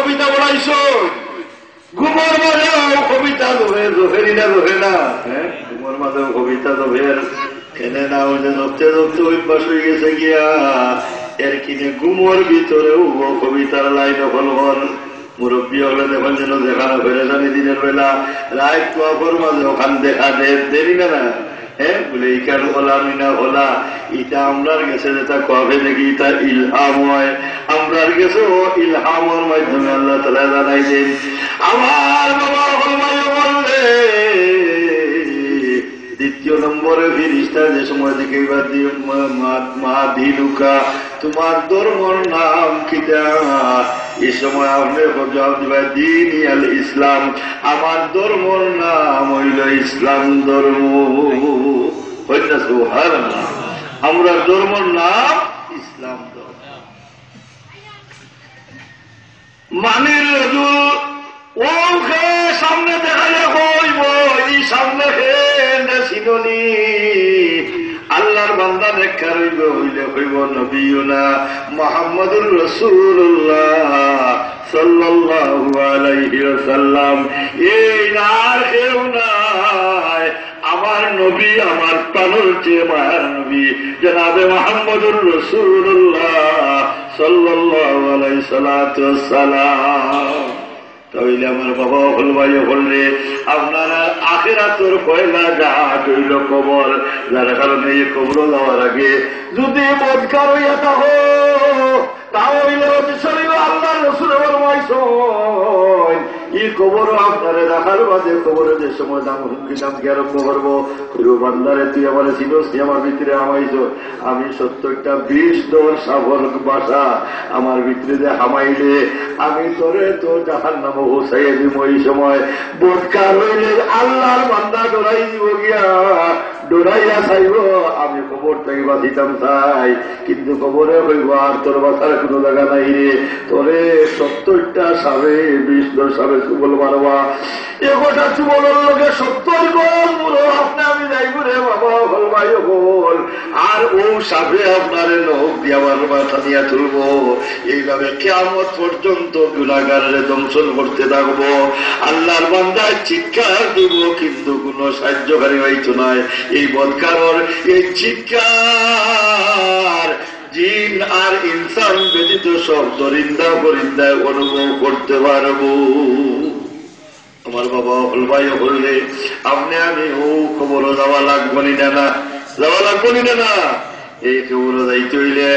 কবিতা বলাইছ, ঘুমোর মাঝেও কবিতা দোহেরি না দোহে না, হ্যাঁ ঘুমোর মাঝেও কবিতা দোহের এনে না ওই ধরতে ধরতে অভ্যাস হয়ে গেছে গিয়া এর কিনে ঘুমোর ভিতরেও কবিতার লাইন ফলবল মুরব্বী হলে দেখুন যেন দেখানো ফেরেছানি দিনের বেলা রায় তোয়াফর মাঝে ওখান দেখা দেরি না না, হ্যাঁ বলে ইকার হলা মিনা হলা ইটা আমরার গেছে যেটা কবে দেখি ইটা ইলহাম হয়, আমরার গেছে ও ইলহামের মাধ্যমে আল্লাহ তাআলা জানাই দেন। আমার বাবা বললে দ্বিতীয় নম্বরে ফিরিস্তা যে সময় দিকে মা দিলুকা তোমার ধর্মর নাম কিটা, এই সময় আপনি জবাব দিবা দিন আল ইসলাম, আমার ধর্মর নাম হইল ইসলাম ধর্ম। আমরা ধর্মর নাম ইসলাম ধর্ম। মানির ও সামনে দেখা হইব এই সামনে চিননি আল্লাহর বান্দা দেখা রইব হইলে হইব নবিয়ুনা মুহাম্মদুর রাসূলুল্লাহ সাল্লাল্লাহু আলাইহি ওয়াসাল্লাম। এই আর কেউ নাই, আমার নবী, আমার প্রাণের চেয়ে মায়ার নবী জনাবে মুহাম্মদুর রাসূলুল্লাহ সাল্লাল্লাহু আলাইহি সাল্লাম। তাহলে আমার বাবা হল ভাই বললে আপনারা আখিরাতের পয়লা ঘাট হইল কবর, যার কারণে এই কবর যাওয়ার আগে যদি বদকার হইয়া থাকো তাহলে আল্লাহ রসুল এই কবরও আপনারে রাখার বাদে কবরে যে সময় দাম হুমকি দামকে আরম্ভ করবো বান্দারে তুই আমার চিনস আমার ভিতরে হামাইছ, আমি 70টা বিষ তোর সাবর বাসা আমার ভিতরে যে হামাইলে আমি তোরে তো জাহার নাম হোসাইয়া দিব। এই সময় বোধকার হইলে আল্লাহর বান্দা ডরাই দিব গিয়া ডরাইয়া চাইব আমি কবর থেকে বাঁচিতাম চাই, কিন্তু কবরে হইব আর তোর বাঁচার কোনো জায়গা নাই রে, তোরে 70টা সাবে 20 সাবে চুবল মারবা এ গোটা চুবলের লোকে 70 গোল মুলো আপনি আমি যাইব রে বাবা হল ভাই হল, আর ও সাবে আপনার নখ দিয়ে আমার মাথা দিয়া তুলব। এইভাবে কিয়ামত পর্যন্ত গুনাহগারের দংশন করতে থাকবো। আল্লাহর বান্দায় চিৎকার দিব কিন্তু কোন সাহায্যকারী হইতো নয়। এই বদকারর এই চিৎকার জিন আর ইনসান ব্যতীত সব দরিন্দা পরিন্দায় অনুভব করতে পারবো। আমার বাবা হল ভাই বললে আপনি আমি ও খবর যাওয়া লাগবো না, যাওয়া লাগবো না। এই খবর যাইতে হইলে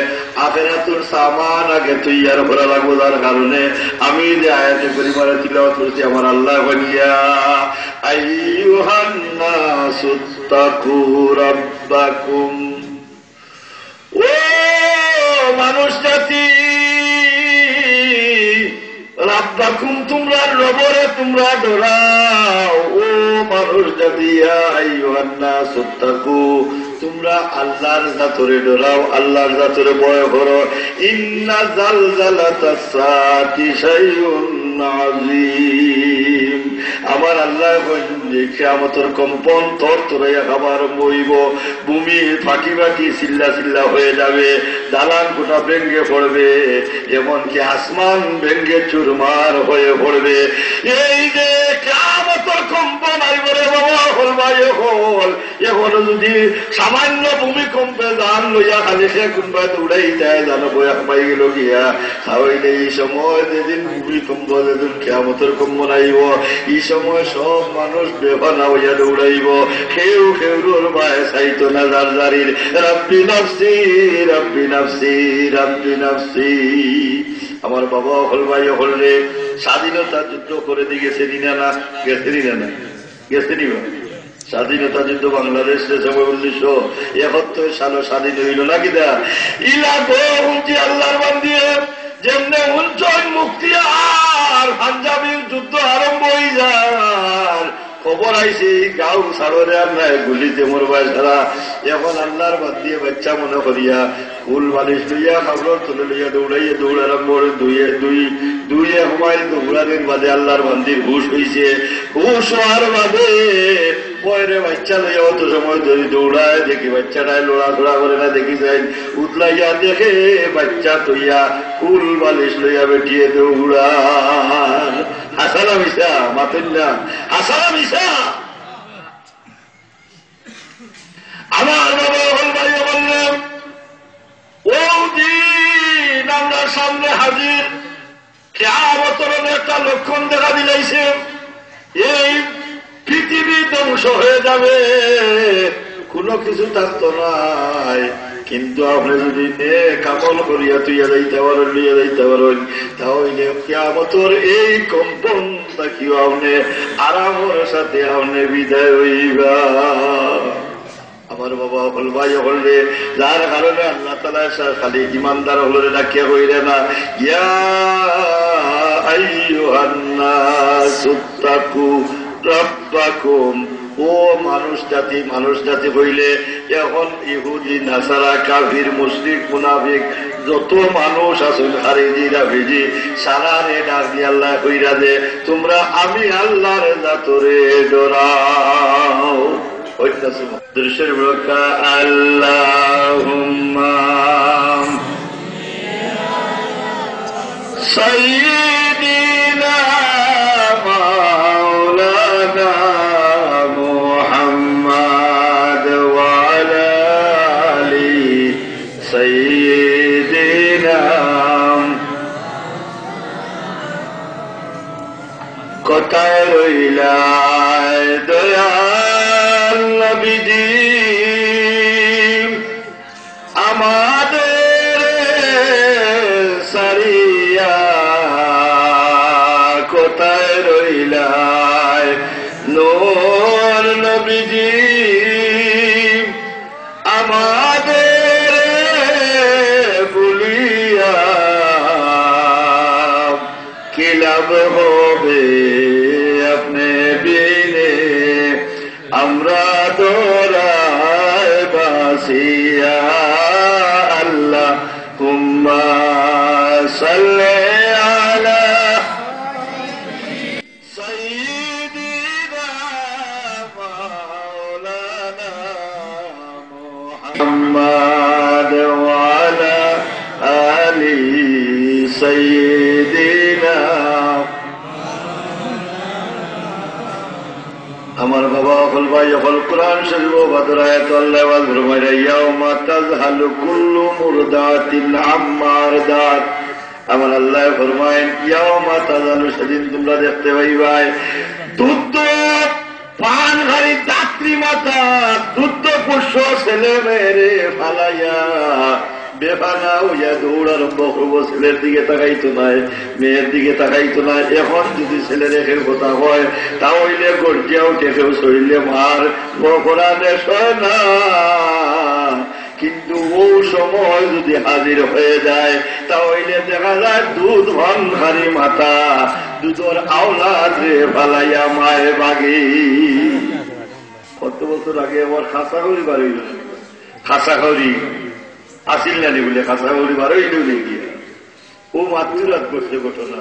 আখিরাতের সামান আগে তৈয়ার করা লাগবো, যার কারণে আমি যে আয়াতে পরিবারে তিলাওয়াত করছি আমার আল্লাহ বলিয়া আইয়ুহান নাসু তাকু রাব্বাকুম, ও মানুষ জাতি রাব্বাকুম তোমরা রবরে তোমরা ডরাও। ও মানুষ জাতি আইয়ুহান নাসু তাকু তোমরা আল্লাহর জাতরে ডরাও, আল্লাহর জাতরে ভয় করো। ইন্না জালজালাতাস সাআতি শাইউন আযীম, আমার আল্লাহ কিয়ামতের কম্পন তোর তোরাইয়া খাবার বইব, ভূমি ফাটি ফাটি চিল্লা চিল্লা হয়ে যাবে, দালান গোটা ভেঙ্গে পড়বে, এমনকি আসমান ভেঙ্গে চুরমার হয়ে পড়বে। এই যে কিয়ামতের কম্পন আইব রে বাবা হল ভাই হল, এখন যদি সামান্য ভূমিকম্পে দান লইয়া খালি সে কোনবা দৌড়াই যায় জানো বয়া পাই গেল গিয়া, তাহলে এই সময় যেদিন ভূমিকম্প যেদিন কিয়ামতের কম্পন আইব এই সময় সব মানুষ বেভানা হইয়া দৌড়াইব, কেউ কেউর মায়ে চাইতো না যার জারির রাব্বি নাফসি রাব্বি নাফসি রাব্বি নাফসি। আমার বাবা হল ভাই হলে স্বাধীনতা যুদ্ধ করে দিয়ে গেছে না, গেছে না, গেছে নি স্বাধীনতা যুদ্ধ বাংলাদেশ 1971 সালে স্বাধীন হইল নাকি দা ইলা হুঁচি আল্লাহর বান্দিয়ে যেমনে উঞ্চন মুক্তি আর পাঞ্জাবির যুদ্ধ আরম্ভ হয়ে যায় খবর আইছে গাও সাড়ে আর নাই গুলিতে মরবা সারা। এখন আল্লাহর বাদ দিয়ে বাচ্চা মনে করিয়া ফুল বালিশ লইয়া খাবর তুলে লইয়া দৌড়াইয়া দৌড়ার দুই সময় দৌড়ানোর বাদে আল্লাহর বান্দির হুশ হইছে, হুশ হওয়ার বাদে পরে বাচ্চা লইয়া অত সময় ধরে দৌড়ায় দেখি বাচ্চাটায় লড়াচড়া করে না, দেখি যাই উতলাইয়া দেখে বাচ্চা তৈয়া ফুল বালিশ লইয়া বেটিয়ে দৌড়ায়। হাসানা মিশা মাতুল্লা হাসানা মিশা। আমার বাবা ভাই বললেন ও দিন আমরা সামনে হাজির, কিয়ামতের একটা লক্ষণ দেখা দিলাইছে, এই পৃথিবী ধ্বংস হয়ে যাবে, কোনো কিছু থাকতো নাই। কিন্তু আপনি যদি নেক আমল করিয়া তুইয়া যাইতে পারেন, লইয়া যাইতে পারেন, তাহলে কিয়ামতের এই কম্পন থাকিও আপনি আরামের সাথে আপনি বিদায় হইবা। আমার বাবা হল ভাই হলে যার কারণে আল্লাহ তাআলা খালি ইমানদার হলে ডাকিয়া কইরে না, ইয়া আইয়ুহান নাসুত্তাকু রাব্বাকুম, ও মানুষ জাতি হইলে এখন ইহুদি নাসারা কাফির মুশরিক মুনাফিক যত মানুষ আছেন খারিজি রাফিজি সারারে ডাক দিয়ে আল্লাহ কইরা দে তোমরা আমি আল্লাহর জাতরে ডরাও। দৃশ্যের বরকা আল্লাহুম্মা সাইয়্যিদিনা মাওলানা মুহাম্মদ ওয়া আলা আলি সাইয়্যিদিনা। কোথায় রইলা দয়াল নবীজি আমাদের সারিয়া, কোথায় রইলাই নূর নবীজি আমাদের ভুলিয়া, কি লাভ হবে আপনি বিনে আমরা দোরায় বাসিয়া। আল্লাহুম্মা সাল্লি আলা সাইয়্যিদিনা মাওলানা মুহাম্মদ ওয়া আলা আলি সাইয়্যিদিনা। আমার বাবা অকল ভাই অকল কোরআন শরীফ বাদরায়াত আল্লাহ ওয়াজ ফরমায় ইয়াউমা তাযহালু কুল্লু মুরদাতিন আম্মা আরদাত। আমার আল্লাহ ফরমায় ইয়াউমা তাযহালু, সেদিন তোমরা দেখতে পাইবাই দুধ পানহারি দাত্রী মাতা দুধ পুষ্য ছেলে মেয়েরে ফালাইয়া বেফানা হইয়া দৌড় আরম্ভ করবো। ছেলের দিকে তাকাইতো নাই, মেয়ের দিকে তাকাইতো না। এখন যদি ছেলে রেখে কথা হয় তাহলে গর্জিয়া উঠে কেউ শরীরে মার কোরআনে সয় না। কিন্তু ও সময় যদি হাজির হয়ে যায় তাহলে দেখা যায় দুধ ভানহারি মাতা দুধর আওলাদ রে ফালাইয়া মায়ের বাগি। কত বছর আগে আমার খাসাখড়ি বাড়ি, খাসাখড়ি আসিল নানি বলে খাসাখড়ি বারোই গিয়ে ও মাতৃরাত করছে ঘটনা।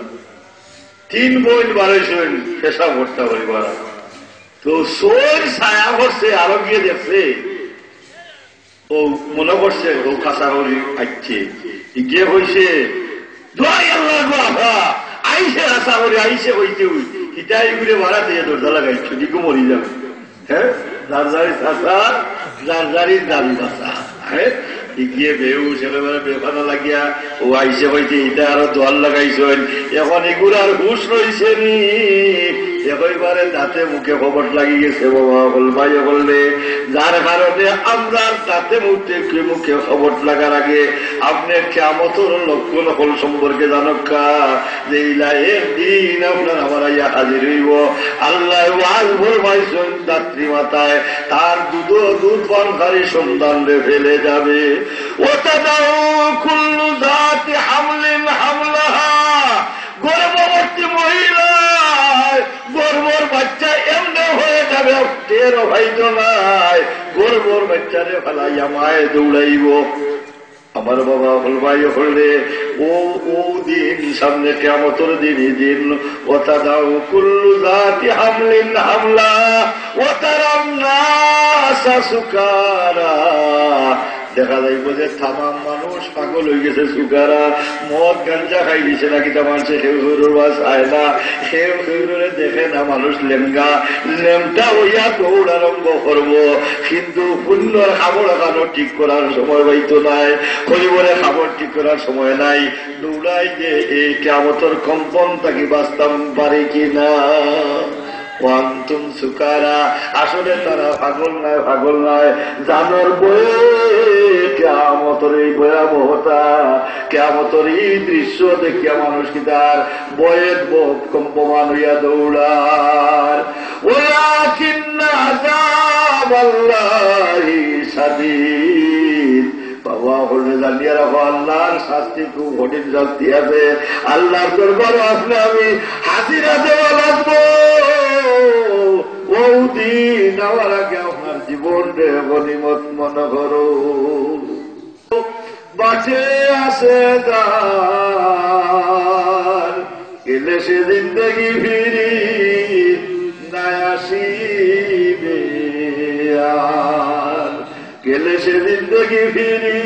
3 বোন 12 পেশা ভর্তা করি বাড়া, তো সোর ছায়া করছে আরো গিয়ে দেখছে, ও মনে করছে ও খাসাখড়ি আসছে, গিয়ে হয়েছে আইসে খাসাখড়ি আইসে হইতে ইটাই ঘুরে ভাড়া দিয়ে দরজা লাগাইছো দিকে মরি যাবে। হ্যাঁ, যার যারি চাষা যার যারি দাবি বাসা। হ্যাঁ, গিয়ে বেউ সেখানে বেফানা লাগিয়া ও আইসে হইতে ইটা আরো দোয়াল লাগাইছেন। এখন এগুলো আর হুশ রয়েছে নি, একেবারে দাঁতে মুখে খবর লাগি গেছে। বাবা ভাই বললে যার কারণে আমরা দাঁতে মুখে খবর লাগার আগে আপনি কিয়ামতের লক্ষণ হল সম্পর্কে জানকা যে ইলাহের দিন আপনার আমার আইয়া হাজির হইব। আল্লাহ ওয়াজ ফরমাইছেন দাত্রী মাতায় তার দুধ পানকারী সন্তান রে ফেলে যাবে। ওয়াতাদাউ কুল্লু যাতি হামলিন হামলাহা, গর্ভবতী মহিলা গর্ভর বাচ্চা এমনি হয়ে যাবে, টের হইতো নাই, গর্ভর বাচ্চারে ফেলাইয়া মায়ে দৌড়াইব। আমার বাবা ভাই হলে ও দিন সামনে কিয়ামতের দিন ওয়াতাদাউ কুল্লু যাতি হামলিন হামলা ওয়াতারান নাসা সুকারা, দেখা যাইব যে তামাম মানুষ পাগল হয়ে গেছে, সুগারা মদ গাঞ্জা খাই দিছে নাকি তা মানুষে সেও শরীর বাস আয় না, সেও শরীরে দেখে না মানুষ লেমগা লেমটা হইয়া দৌড় আরম্ভ করবো, কিন্তু পুণ্যর খাবার খানো ঠিক করার সময় পাইতো নাই, খরিবরে খাবার ঠিক করার সময় নাই, দৌড়াই যে এই কিয়ামতের কম্পন তাকে বাঁচতাম পারে কিনা। ওয়ান্তুম সুকারা, আসলে তারা পাগল নয় জানোর বয়ে কিয়ামতের এই ভয়াবহতা, কিয়ামতের এই দৃশ্য দেখিয়া মানুষ কি তার বয়ের বোধ কম্পমান হইয়া দৌড়ার। ওয়ালাকিন্না আযাবাল্লাহি শাদীদ, বাবা হলে জানিয়ে রাখো আল্লাহর শাস্তি খুব কঠিন শাস্তি আছে, আল্লাহর দরবারে আসলে আমি হাজিরা দেওয়া লাগবো। ওদিন আমার আগে আপনার জীবন রে গনিমত মনে করো, বাঁচে আছে তার এলে সে জিন্দগি ফিরি নাই আসিবে আর, গেলে সে জিন্দগি ফিরি